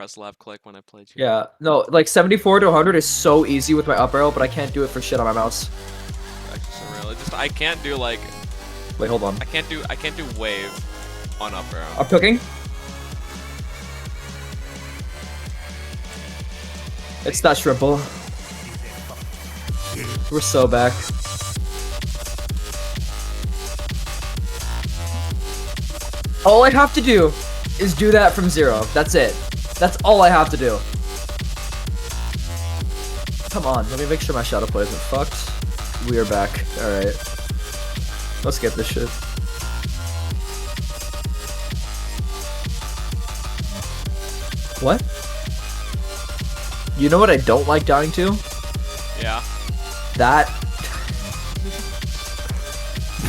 press left click when I played you. Yeah, no, like 74 to 100 is so easy with my up arrow, but I can't do it for shit on my mouse. That's just surreal. It's just I can't do like. Wait, hold on. I can't do wave on up arrow. I'm cooking. It's that triple. We're so back. All I have to do is do that from 0. That's it. That's all I have to do. Come on, let me make sure my shadow play isn't fucked. We are back. Alright. Let's get this shit. What? You know what I don't like dying to? Yeah. That.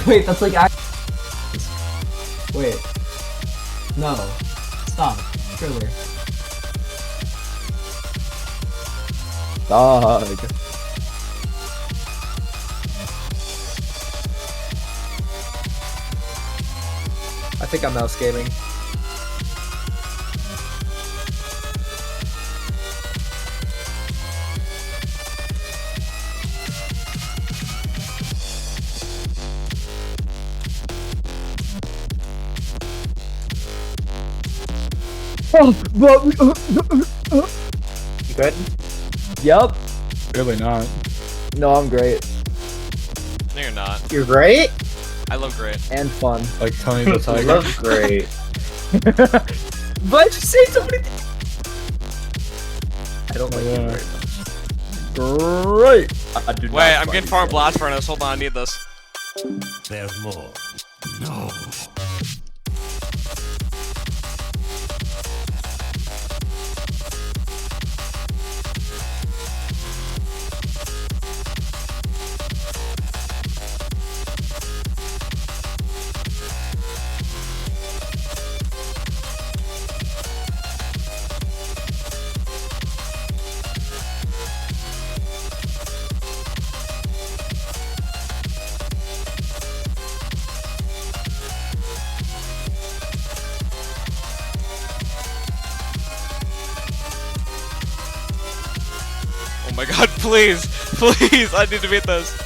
Wait, that's like. Wait. No. Stop. Trailer. Dog. I think I'm mouse gaming. You good? Yup. Really not. No, I'm great. No, you're not. You're great? I love great. And fun. Like Tony the I Tiger. love great. Why'd you say so many things? I don't like you Yeah. very much. Great. I do Wait, not I'm find getting you farm great. blast furnace. Hold on, I need this. There's more. No. Oh my god, please! Please! I need to beat this!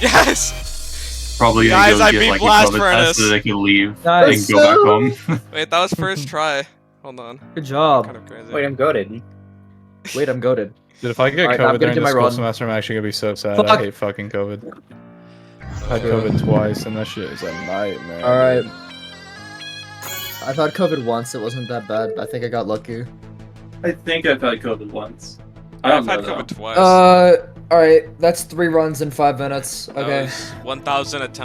Yes! Probably Guys, gonna I go beat get like Blast a COVID test Furnace. so that they can leave Nice. and go back home. Wait, that was first try. Hold on. Good job. Kind of crazy. Wait, I'm goated. Wait, I'm goaded. Dude, if I get Alright, I'm COVID gonna during do the my school run. semester, I'm actually gonna be so sad. Fuck. I hate fucking COVID. I had COVID twice, and that shit is a nightmare. Alright. dude. I've had COVID once, it wasn't that bad. I think I got lucky. I think I've had COVID once. I've had COVID twice. Alright, that's 3 runs in 5 minutes. That Okay. was 1,000 attempts.